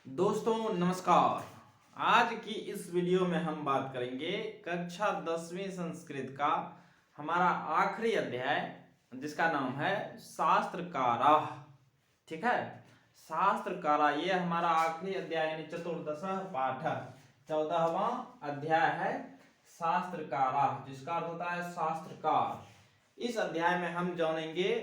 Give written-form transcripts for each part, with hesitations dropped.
दोस्तों नमस्कार। आज की इस वीडियो में हम बात करेंगे कक्षा 10वीं संस्कृत का हमारा आखिरी अध्याय जिसका नाम है शास्त्रकारा। ठीक है, शास्त्रकारा ये हमारा आखिरी अध्याय यानी चतुर्दश पाठ 14वां अध्याय है शास्त्रकारा, जिसका अर्थ होता है शास्त्रकार। इस अध्याय में हम जानेंगे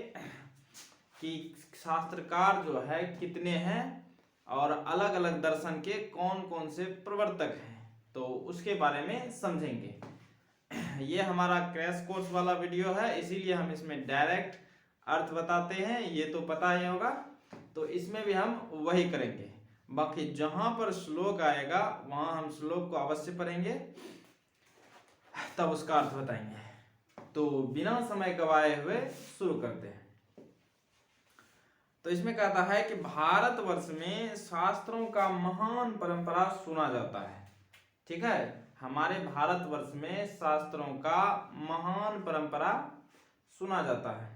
कि शास्त्रकार जो है कितने हैं और अलग अलग दर्शन के कौन कौन से प्रवर्तक हैं, तो उसके बारे में समझेंगे। ये हमारा क्रैश कोर्स वाला वीडियो है, इसीलिए हम इसमें डायरेक्ट अर्थ बताते हैं, ये तो पता ही होगा। तो इसमें भी हम वही करेंगे। बाकी जहां पर श्लोक आएगा वहां हम श्लोक को अवश्य पढ़ेंगे, तब उसका अर्थ बताएंगे। तो बिना समय गवाए हुए शुरू करते हैं। तो इसमें कहता है कि भारतवर्ष में शास्त्रों का महान परंपरा सुना जाता है। ठीक है, हमारे भारतवर्ष में शास्त्रों का महान परंपरा सुना जाता है।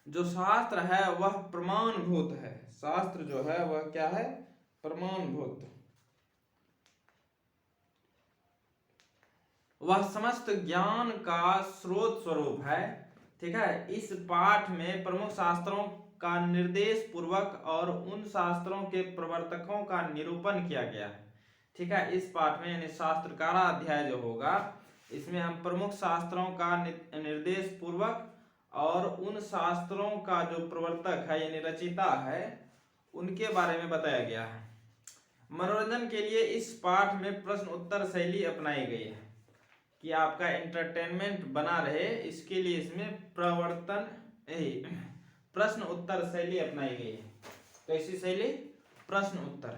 जो शास्त्र है वह प्रमाणभूत है। शास्त्र जो है वह क्या है? प्रमाणभूत। वह समस्त ज्ञान का स्रोत स्वरूप है। ठीक है, इस पाठ में प्रमुख शास्त्रों का निर्देश पूर्वक और उन शास्त्रों के प्रवर्तकों का निरूपण किया गया है। ठीक है, इस पाठ में यानी शास्त्रकारा अध्याय जो होगा, इसमें हम प्रमुख शास्त्रों का निर्देश पूर्वक और उन शास्त्रों का जो प्रवर्तक है यानी रचिता है उनके बारे में बताया गया है। मनोरंजन के लिए इस पाठ में प्रश्न उत्तर शैली अपनाई गई है कि आपका एंटरटेनमेंट बना रहे, इसके लिए इसमें प्रश्न उत्तर शैली अपनाई गई है। कैसी शैली? प्रश्न उत्तर।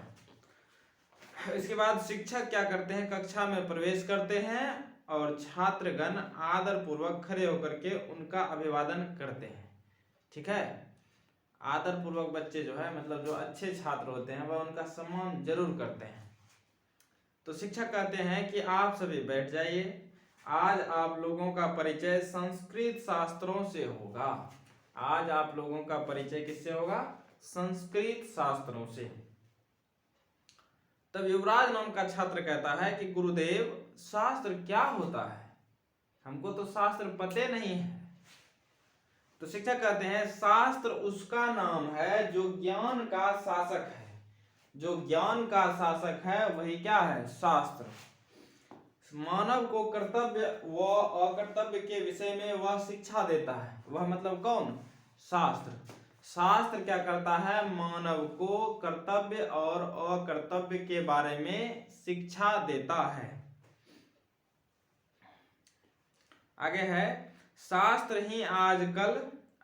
इसके बाद शिक्षक क्या करते हैं? कक्षा में प्रवेश करते हैं और छात्रगण आदर पूर्वक खड़े होकर के उनका अभिवादन करते हैं। ठीक है, आदर पूर्वक बच्चे जो है मतलब जो अच्छे छात्र होते हैं वह उनका सम्मान जरूर करते हैं। तो शिक्षक कहते हैं कि आप सभी बैठ जाइए। आज आप लोगों का परिचय संस्कृत शास्त्रों से होगा। आज आप लोगों का परिचय किससे होगा? संस्कृत शास्त्रों से। तब युवराज नाम का छात्र कहता है कि गुरुदेव शास्त्र क्या होता है? हमको तो शास्त्र पते नहीं है। तो शिक्षक कहते हैं शास्त्र उसका नाम है जो ज्ञान का शासक है। जो ज्ञान का शासक है वही क्या है? शास्त्र। मानव को कर्तव्य व अकर्तव्य के विषय में वह शिक्षा देता है। वह मतलब कौन? शास्त्र। शास्त्र क्या करता है? मानव को कर्तव्य और अकर्तव्य के बारे में शिक्षा देता है। आगे है, शास्त्र ही आजकल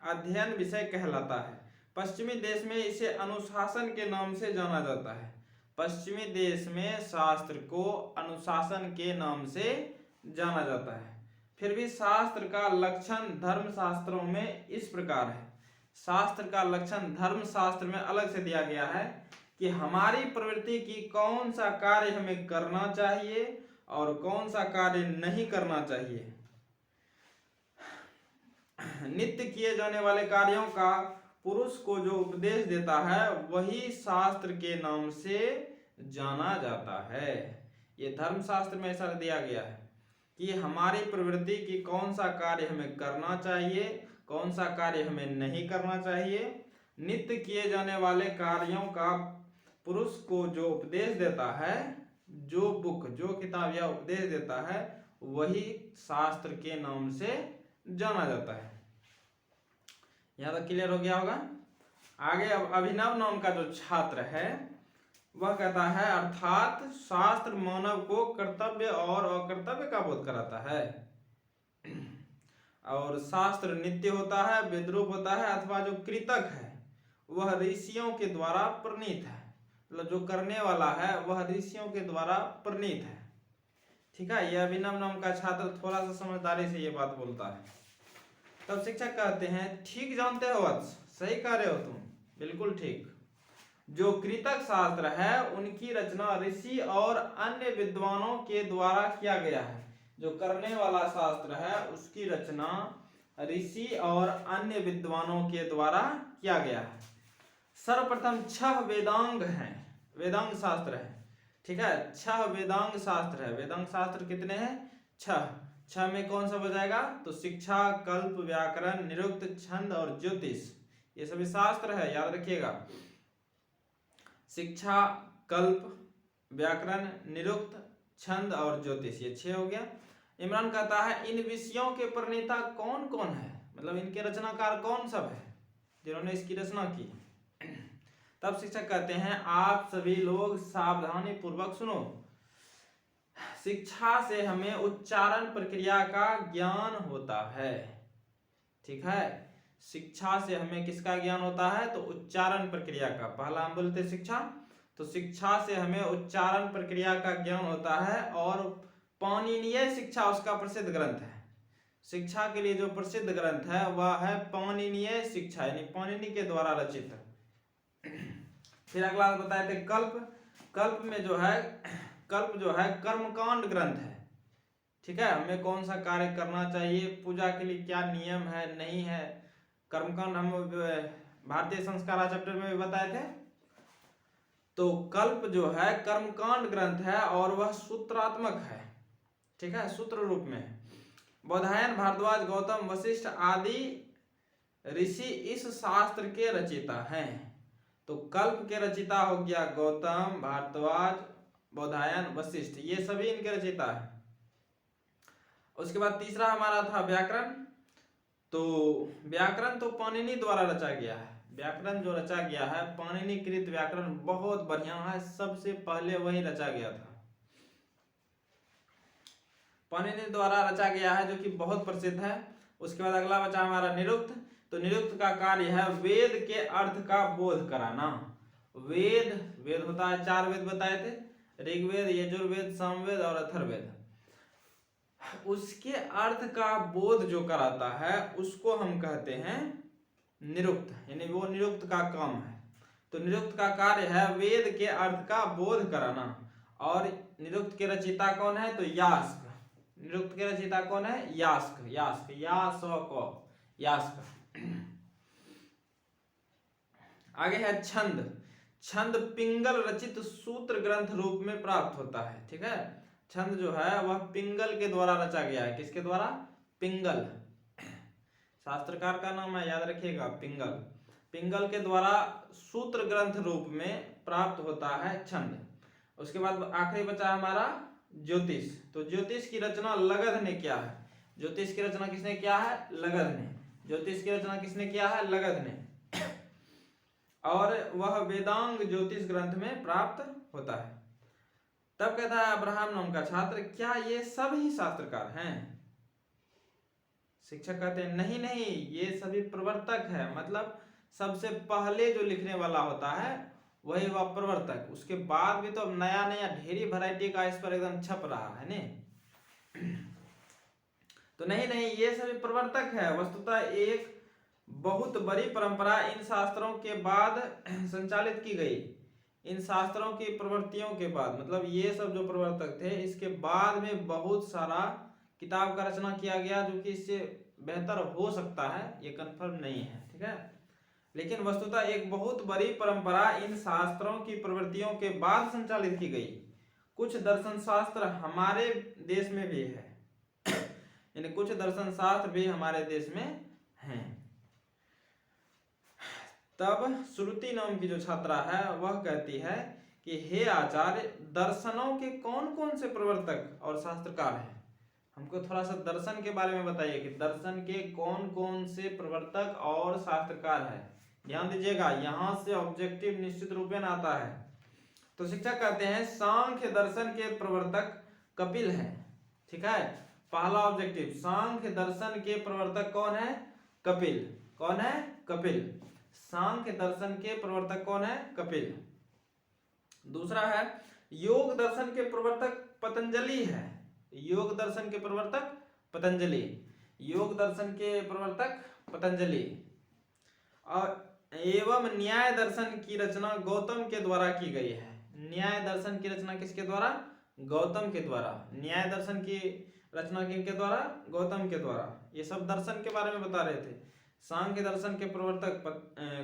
अध्ययन विषय कहलाता है। पश्चिमी देश में इसे अनुशासन के नाम से जाना जाता है। पश्चिमी देश में शास्त्र को अनुशासन के नाम से जाना जाता है। फिर भी शास्त्र का लक्षण धर्म शास्त्रों में इस प्रकार है। शास्त्र का लक्षण धर्म शास्त्र में अलग से दिया गया है कि हमारी प्रवृत्ति की कौन सा कार्य हमें करना चाहिए और कौन सा कार्य नहीं करना चाहिए। नित्य किए जाने वाले कार्यों का पुरुष को जो उपदेश देता है वही शास्त्र के नाम से जाना जाता है। ये धर्म शास्त्र में ऐसा दिया गया है कि हमारी प्रवृत्ति की कौन सा कार्य हमें करना चाहिए, कौन सा कार्य हमें नहीं करना चाहिए। नित्य किए जाने वाले कार्यों का पुरुष को जो उपदेश देता है, जो बुक जो किताब या उपदेश देता है वही शास्त्र के नाम से जाना जाता है। यहां तक क्लियर हो गया होगा। आगे अब अभिनव नाम का जो छात्र है वह कहता है अर्थात शास्त्र मानव को कर्तव्य और अकर्तव्य का बोध कराता है और शास्त्र नित्य होता है, विद्रूप होता है अथवा जो कृतक है वह ऋषियों के द्वारा प्रणीत है। मतलब जो करने वाला है वह ऋषियों के द्वारा प्रणीत है। ठीक है, यह अभिनव नाम का छात्र थोड़ा सा समझदारी से ये बात बोलता है। तब शिक्षक कहते हैं ठीक जानते हो वत्स, सही कह रहे हो तुम, बिल्कुल ठीक। जो कृतक शास्त्र है उनकी रचना ऋषि और अन्य विद्वानों के द्वारा किया गया है। जो करने वाला शास्त्र है उसकी रचना ऋषि और अन्य विद्वानों के द्वारा किया गया है। सर्वप्रथम 6 वेदांग हैं, वेदांग शास्त्र है, ठीक है। 6 वेदांग शास्त्र है। वेदांग शास्त्र कितने हैं? 6। 6 में कौन सा बजाएगा? तो शिक्षा, कल्प, व्याकरण, निरुक्त, छंद और ज्योतिष, ये सभी शास्त्र है, याद रखिएगा। शिक्षा, कल्प, व्याकरण, निरुक्त, छंद और ज्योतिष, ये 6 हो गया। इमरान कहता है इन विषयों के प्रणेता कौन कौन है, मतलब इनके रचनाकार कौन सब है जिन्होंने इसकी रचना की। तब शिक्षक कहते हैं आप सभी लोग सावधानी पूर्वक सुनो। शिक्षा से हमें उच्चारण प्रक्रिया का ज्ञान होता है, ठीक है। शिक्षा से हमें किसका ज्ञान होता है? तो उच्चारण प्रक्रिया का। पहला हम बोलते शिक्षा, तो शिक्षा से हमें उच्चारण प्रक्रिया का ज्ञान होता है। और पाणिनीय शिक्षा उसका प्रसिद्ध ग्रंथ है। शिक्षा के लिए जो प्रसिद्ध ग्रंथ है वह है पाणिनीय शिक्षा, यानी पाणिनि के द्वारा रचित। फिर अगला बताए थे कल्प। कल्प में जो है, कल्प जो है कर्मकांड ग्रंथ है, ठीक है। हमें कौन सा कार्य करना चाहिए, पूजा के लिए क्या नियम है, नहीं है, कर्मकांड हम भारतीय संस्कार चैप्टर में भी बताए थे। तो कल्प जो है कर्मकांड ग्रंथ है और वह सूत्रात्मक है, ठीक है, सूत्र रूप में है। बौधायन, भारद्वाज, गौतम, वशिष्ठ आदि ऋषि इस शास्त्र के रचिता हैं। तो कल्प के रचिता हो गया गौतम, भारद्वाज, बौधायन, वशिष्ठ, ये सभी इनके रचिता है। उसके बाद तीसरा हमारा था व्याकरण। तो व्याकरण तो पाणिनि द्वारा रचा गया है। व्याकरण जो रचा गया है पाणिनि कृत व्याकरण बहुत बढ़िया है, सबसे पहले वही रचा गया था, पाणिनि द्वारा रचा गया है, जो कि बहुत प्रसिद्ध है। उसके बाद अगला बचा हमारा निरुक्त। तो निरुक्त का कार्य है वेद के अर्थ का बोध कराना। वेद होता है 4 वेद बताए थे, ऋग्वेद, यजुर्वेद, सामवेद और अथर्ववेद। उसके अर्थ का बोध जो कराता है उसको हम कहते हैं निरुक्त, यानी वो निरुक्त का काम है। तो निरुक्त का कार्य है वेद के अर्थ का बोध कराना। और निरुक्त के रचयिता कौन है? तो यास्क। निरुक्त के रचयिता कौन है? यास्क। यास्क। आगे है छंद। छंद पिंगल रचित सूत्र ग्रंथ रूप में प्राप्त होता है, ठीक है। छंद जो है वह पिंगल के द्वारा रचा गया है। किसके द्वारा? पिंगल, शास्त्रकार का नाम है, याद रखिएगा, पिंगल। पिंगल के द्वारा सूत्र ग्रंथ रूप में प्राप्त होता है छंद। उसके बाद आखिरी बचा हमारा ज्योतिष। तो ज्योतिष की रचना लगध ने किया है। ज्योतिष की रचना किसने किया है? लगध ने। ज्योतिष की रचना किसने किया है? लगध ने। और वह वेदांग ज्योतिष ग्रंथ में प्राप्त होता है। तब कहता है अब्राहम नाम का छात्र, क्या ये सब ही शास्त्रकार हैं? शिक्षक कहते हैं नहीं, ये सभी प्रवर्तक है, मतलब सबसे पहले जो लिखने वाला होता है वही वह प्रवर्तक। उसके बाद भी तो अब नया ढेरी वैरायटी का इस पर एकदम छप रहा है ने। तो नहीं, ये सभी प्रवर्तक है। वस्तुतः एक बहुत बड़ी परंपरा इन शास्त्रों के बाद संचालित की गई। इन शास्त्रों की प्रवृत्तियों के बाद, मतलब ये सब जो प्रवर्तक थे इसके बाद में बहुत सारा किताब का रचना किया गया, जो कि इससे बेहतर हो सकता है, ये कंफर्म नहीं है, ठीक है। लेकिन वस्तुतः एक बहुत बड़ी परंपरा इन शास्त्रों की प्रवृत्तियों के बाद संचालित की गई। कुछ दर्शन शास्त्र हमारे देश में भी है, यानी कुछ दर्शन शास्त्र भी हमारे देश में हैं। तब श्रुति नाम की जो छात्रा है वह कहती है कि हे आचार्य, दर्शनों के कौन कौन से प्रवर्तक और शास्त्रकार हैं? हमको थोड़ा सा दर्शन के बारे में बताइए कि दर्शन के कौन कौन से प्रवर्तक और शास्त्रकार हैं। ध्यान दीजिएगा, यहां से ऑब्जेक्टिव निश्चित रूप में आता है। तो शिक्षक कहते हैं सांख्य दर्शन के प्रवर्तक कपिल हैं, ठीक है। पहला ऑब्जेक्टिव, सांख्य दर्शन के प्रवर्तक कौन है? कपिल। कौन है? कपिल। सांख्य दर्शन के प्रवर्तक कौन है? कपिल। दूसरा है योग दर्शन के प्रवर्तक पतंजलि है। योग दर्शन के प्रवर्तक पतंजलि। योग दर्शन के प्रवर्तक पतंजलि। और एवं न्याय दर्शन की रचना गौतम के द्वारा की गई है। न्याय दर्शन की रचना किसके द्वारा? गौतम के द्वारा। न्याय दर्शन की रचना किनके द्वारा? गौतम के द्वारा। ये सब दर्शन के बारे में बता रहे थे। सांख्य दर्शन के प्रवर्तक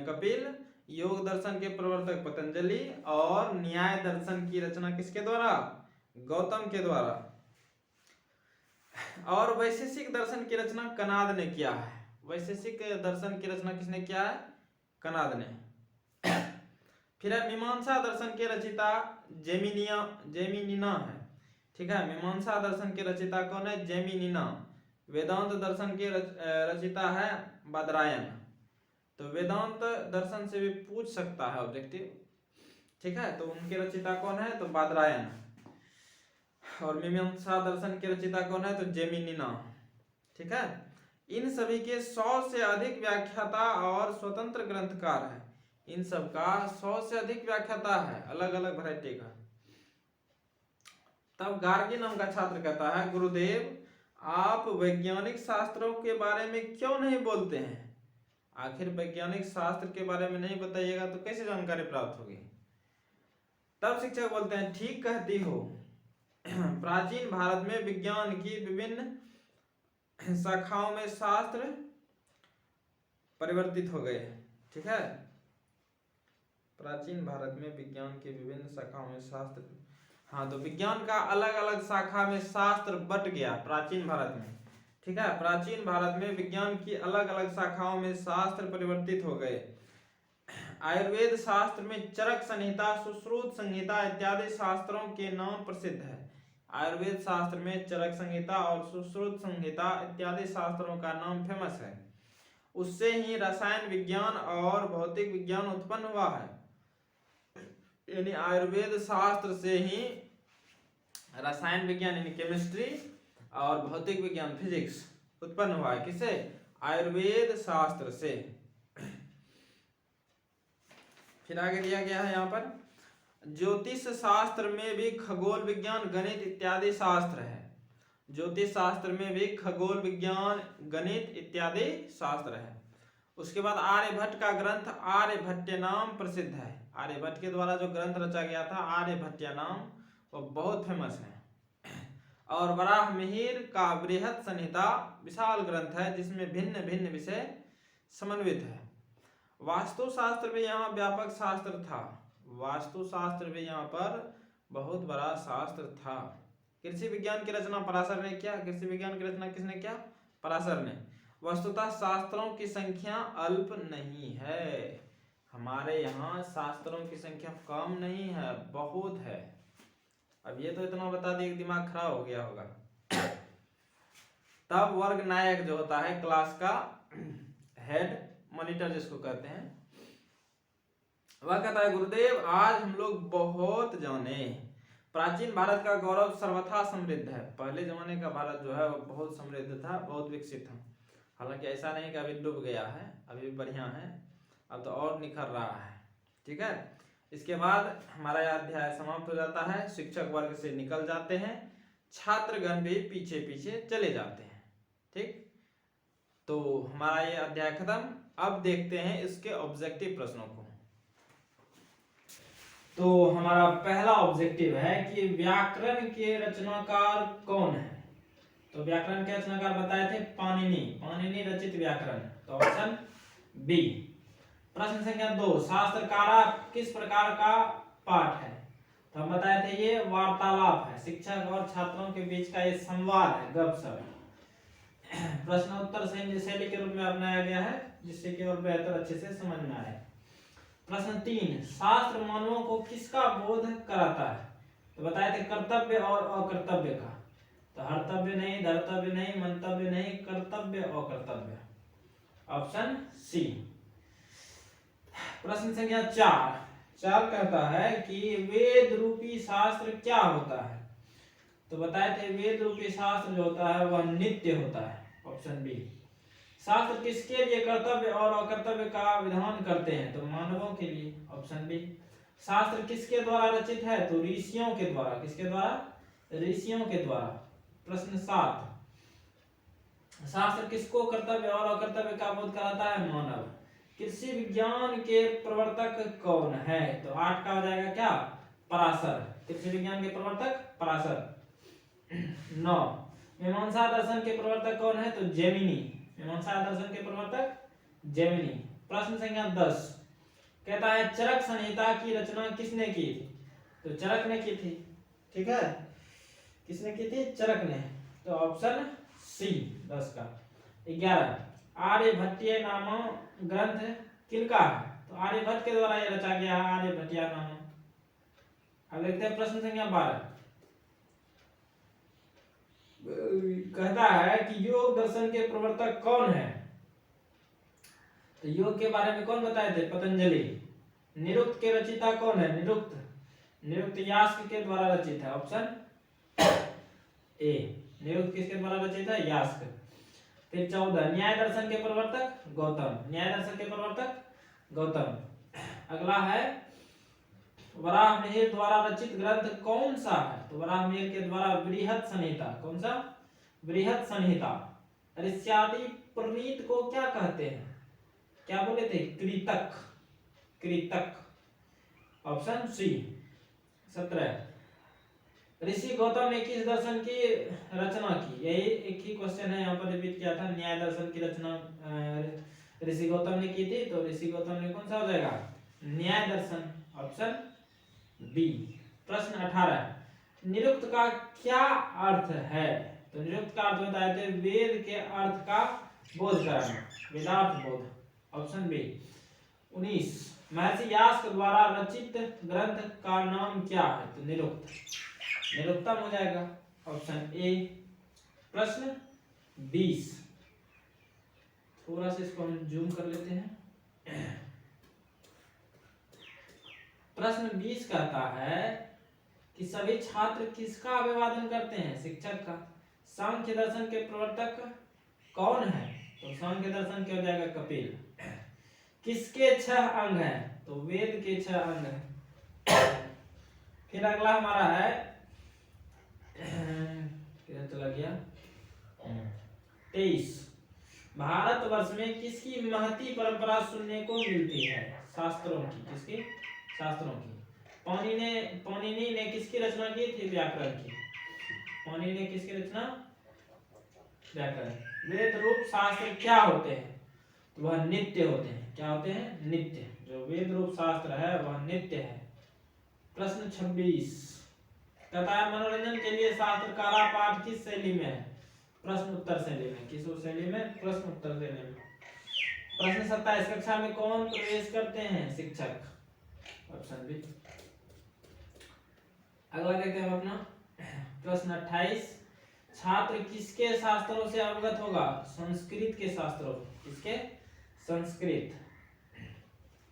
कपिल, योग दर्शन के प्रवर्तक पतंजलि और न्याय दर्शन की रचना किसके द्वारा? गौतम के द्वारा। और वैशेषिक दर्शन की रचना कनाद ने किया है। वैशेषिक दर्शन की रचना किसने किया है? कनाद ने। फिर है मीमांसा दर्शन के रचिता जेमिनिना है। ठीक है, मीमांसा दर्शन के रचिता कौन है? जेमिनिना। वेदांत दर्शन के रचिता है बादरायण। तो वेदांत दर्शन से भी पूछ सकता है ऑब्जेक्टिव। ठीक है, तो उनके रचिता कौन है? तो बादरायण। और मीमांसा दर्शन के रचिता कौन है? तो जेमिनिना। ठीक है, इन सभी के 100 से अधिक व्याख्याता और स्वतंत्र ग्रंथकार है। इन सब का 100 से अधिक व्याख्याता है, अलग अलग वैरायटी का। तब गार्गी नाम का छात्र कहता है, गुरुदेव आप वैज्ञानिक शास्त्रों के बारे में क्यों नहीं बोलते हैं? आखिर वैज्ञानिक शास्त्र के बारे में नहीं बताइएगा तो कैसे जानकारी प्राप्त होगी? तब शिक्षक बोलते हैं, ठीक कहती हो। प्राचीन भारत में विज्ञान की विभिन्न शाखाओं में शास्त्र परिवर्तित हो गए। ठीक है, प्राचीन भारत में विज्ञान की विभिन्न शाखाओं में शास्त्र, हाँ, तो विज्ञान का अलग अलग शाखा में शास्त्र बट गया प्राचीन भारत में। ठीक है, प्राचीन भारत में विज्ञान की अलग अलग शाखाओं में शास्त्र परिवर्तित हो गए। आयुर्वेद शास्त्र में चरक संहिता, सुश्रुत संहिता इत्यादि शास्त्रों के नाम प्रसिद्ध है। आयुर्वेद शास्त्र में चरक संहिता और सुश्रुत संहिता इत्यादि शास्त्रों का नाम फेमस है। उससे ही रसायन विज्ञान और भौतिक विज्ञान उत्पन्न हुआ है। यानी आयुर्वेद शास्त्र से ही रसायन विज्ञान यानी केमिस्ट्री और भौतिक विज्ञान फिजिक्स उत्पन्न हुआ है। किसे? आयुर्वेद शास्त्र से। फिर आगे दिया गया है यहाँ पर, ज्योतिष शास्त्र में भी खगोल विज्ञान गणित इत्यादि शास्त्र है। ज्योतिष शास्त्र में भी खगोल विज्ञान गणित इत्यादि शास्त्र है। उसके बाद आर्यभट्ट का ग्रंथ आर्यभट्टनाम प्रसिद्ध है। आर्यभट्ट के द्वारा जो ग्रंथ रचा गया था आर्यभट्टनाम, वो बहुत फेमस है। और वराह मिहिर का बृहत संहिता विशाल ग्रंथ है जिसमें भिन्न भिन्न विषय समन्वित है। वास्तु शास्त्र भी यहाँ व्यापक शास्त्र था। वास्तु शास्त्र भी यहाँ पर बहुत बड़ा शास्त्र था। कृषि विज्ञान की रचना पराशर ने किया। कृषि विज्ञान की रचना किसने किया? पराशर ने। वस्तुतः शास्त्रों की संख्या अल्प नहीं है। हमारे यहाँ शास्त्रों की संख्या कम नहीं है, बहुत है। अब ये तो इतना बता दिए कि दिमाग खराब हो गया होगा। तब वर्ग नायक जो होता है क्लास का हेड, मॉनिटर जिसको कहते हैं, वह कहता है, गुरुदेव आज हम लोग बहुत जाने। प्राचीन भारत का गौरव सर्वथा समृद्ध है। पहले जमाने का भारत जो है वो बहुत समृद्ध था, बहुत विकसित था। हालांकि ऐसा नहीं कि अभी डूब गया है, अभी भी बढ़िया है, अब तो और निखर रहा है। ठीक है, इसके बाद हमारा यह अध्याय समाप्त हो जाता है। शिक्षक वर्ग से निकल जाते हैं, छात्रगण भी पीछे पीछे चले जाते हैं। ठीक, तो हमारा ये अध्याय खत्म। अब देखते हैं इसके ऑब्जेक्टिव प्रश्नों को। तो हमारा पहला ऑब्जेक्टिव है कि व्याकरण के रचनाकार कौन है? तो व्याकरण के रचनाकार बताए थे पाणिनि। पाणिनि रचित व्याकरण, तो ऑप्शन बी। प्रश्न संख्या 2, शास्त्रकारा किस प्रकार का पाठ है? तो हम बताए थे ये वार्तालाप है, शिक्षक और छात्रों के बीच का ये संवाद है, गपशप। प्रश्नोत्तर शैली के रूप में अपनाया गया है जिससे कि और बेहतर अच्छे से समझ में आए। प्रश्न 3, शास्त्र मानवों को किसका बोध कराता है? तो बताए थे कर्तव्य और अकर्तव्य का। तो हर्तव्य नहीं, धर्तव्य नहीं, मंतव्य नहीं, कर्तव्य अकर्तव्य, ऑप्शन सी। प्रश्न संख्या 4 कहता है कि वेद रूपी शास्त्र क्या होता है? तो बताए थे वेद रूपी शास्त्र जो होता है वह नित्य होता है, ऑप्शन बी। शास्त्र किसके लिए कर्तव्य और अकर्तव्य का विधान करते हैं? तो मानवों के लिए, ऑप्शन बी। शास्त्र किसके द्वारा रचित है? तो ऋषियों के द्वारा। किसके द्वारा? ऋषियों के द्वारा। प्रश्न 7, शास्त्र किसको कर्तव्य और अकर्तव्य का बोध कराता है? मानव। कृषि विज्ञान के प्रवर्तक कौन है? तो 8 का हो जाएगा क्या? पराशर। कृषि विज्ञान के प्रवर्तक पराशर। 9, मीमांसा दर्शन के प्रवर्तक कौन है? तो जेमिनी। मीमांसा दर्शन के प्रवर्तक जेमिनी। प्रश्न संख्या 10, कहता है चरक संहिता की रचना किसने की थी? तो चरक ने की थी। ठीक है, किसने की थी? चरक ने। तो ऑप्शन सी 10 का। 11 आर्यभट्टीय नामक ग्रंथ किनका है? तो आर्यभट्ट के द्वारा यह रचा गया है, आर्यभट्टिया नामक। अब देखते हैं प्रश्न संख्या 12। कहता है कि योग दर्शन के प्रवर्तक कौन है? तो योग के बारे में कौन बताए थे? पतंजलि। निरुक्त के रचयिता कौन है? निरुक्त यास्क के द्वारा रचित है। Option A. निरुक्त किसके द्वारा रचित है? यास्क। फिर 14 न्याय दर्शन के प्रवर्तक गौतम। न्याय दर्शन के प्रवर्तक गौतम। अगला है वराहमिहिर द्वारा रचित ग्रंथ कौन सा है? तो वराहमिहिर के द्वारा बृहत संहिता। कौन सा? बृहत संहिता। ऋष्यादि प्रणीत को क्या कहते हैं? क्या बोले थे? कृतक। कृतक। Option C. 17 ऋषि गौतम ने किस दर्शन की रचना की? यही एक ही क्वेश्चन है, यहाँ पर रिपीट किया था। न्याय दर्शन की रचना ऋषि गौतम ने की थी, तो ऋषि गौतम ने कौन सा हो जाएगा? न्याय दर्शन। Option B. प्रश्न 18 निरुक्त का क्या अर्थ है? तो निरुक्त का अर्थ बताए थे वेद के अर्थ का बोध कराना, वेदार्थ बोध। Option B. 19 महर्षि यास्क द्वारा रचित ग्रंथ का नाम क्या है? तो निरुक्त। निरुक्तम हो जाएगा। Option A. प्रश्न 20 थोड़ा सा इसको हम जूम कर लेते हैं। प्रश्न 20 कहता है कि सभी छात्र किसका अभिवादन करते हैं? शिक्षक का। सांख्य दर्शन के प्रवर्तक कौन है? तो सांख्य दर्शन क्या हो जाएगा? कपिल। किसके 6 अंग हैं? तो वेद के 6 अंग हैं। फिर अगला हमारा है किधर चला गया? 23 भारतवर्ष में किसकी महती परंपरा सुनने को मिलती है? शास्त्रों की। किसकी? शास्त्रों की। पाणिनि ने किसकी रचना की थी? व्याकरण की। पाणिनि ने किसकी रचना? व्याकरण। वेद रूप शास्त्र क्या होते हैं? तो वह नित्य होते हैं। क्या होते हैं? नित्य। जो वेद रूप शास्त्र है वह नित्य है। प्रश्न 26 कहता है मनोरंजन के लिए शास्त्रकारा पाठ किस शैली में है? प्रश्न उत्तर शैली में। किस शैली में? प्रश्न उत्तर शैली में। प्रश्न 27 कक्षा में कौन प्रवेश करते हैं? शिक्षक। Option B. अगला देखते हैं हम अपना प्रश्न 28 छात्र किसके शास्त्रों से अवगत होगा? संस्कृत के शास्त्रों। किसके? संस्कृत।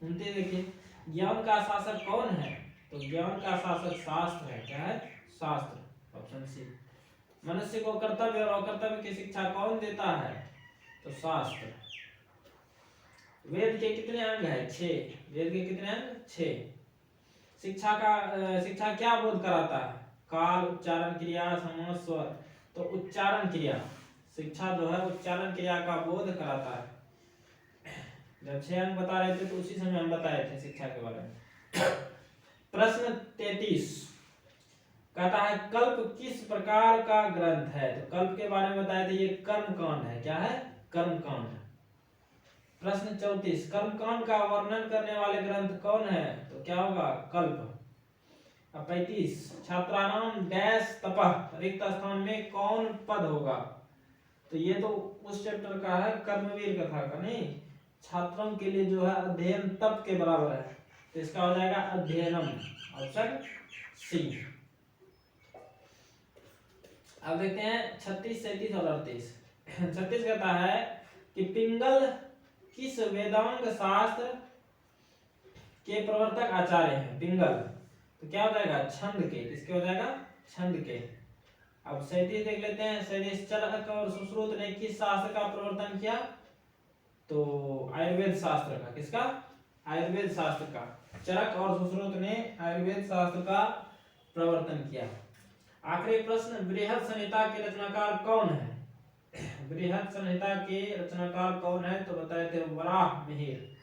29 देखिए ज्ञान का शासक कौन है? तो ज्ञान का शासक शास्त्र है। क्या है? शास्त्र। Option C. मनुष्य को कर्तव्य और अकर्तव्य की शिक्षा कौन देता है? तो शास्त्र। वेद के कितने अंग है? 6। वेद के कितने अंग? 6। शिक्षा क्या बोध कराता है? काल, उच्चारण क्रिया, समास, स्वर। तो उच्चारण क्रिया। शिक्षा जो है उच्चारण क्रिया का बोध कराता है। जब 6 अंग बता रहे थे तो उसी समय हम बताए थे शिक्षा के बारे में। प्रश्न 33 कहता है कल्प किस प्रकार का ग्रंथ है? तो कल्प के बारे में बताए थे ये कर्मकांड है। क्या है? कर्मकांड। प्रश्न 34 कर्मकांड का वर्णन करने वाले ग्रंथ कौन है? तो क्या होगा? कल्प। अब 35 छात्रानाम डैश तपः रिक्त स्थान में कौन पद होगा? तो ये तो उस चैप्टर का है कर्मवीर कथा का, नहीं। छात्रों के लिए जो है अध्ययन तप के बराबर है, तो इसका हो जाएगा अध्ययनम। Option C. अब देखते हैं 36, 37 और 38। 36 कहता है कि पिंगल किस वेदांग शास्त्र के प्रवर्तक आचार्य हैं? पिंगल। तो क्या हो जाएगा? छंद के। किसके हो जाएगा? छंद के। अब 37 देख लेते हैं। 37 चरक और सुश्रुत ने किस शास्त्र का प्रवर्तन किया? तो आयुर्वेद शास्त्र का। किसका? आयुर्वेद शास्त्र का। चरक और सुश्रुत ने आयुर्वेद शास्त्र का प्रवर्तन किया। आखिरी प्रश्न बृहत संहिता के रचनाकार कौन है? बृहत संहिता के रचनाकार कौन है? तो बताए थे वराहमिहिर।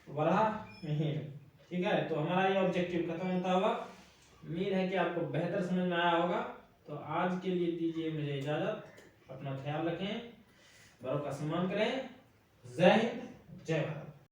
वराहमिहिर। ठीक है, तो हमारा ये ऑब्जेक्टिव खत्म होता होगा। उम्मीद है कि आपको बेहतर समझ में आया होगा। तो आज के लिए दीजिए मुझे इजाजत। अपना ख्याल रखें, बड़ों का सम्मान करें। जय हिंद, जय भारत।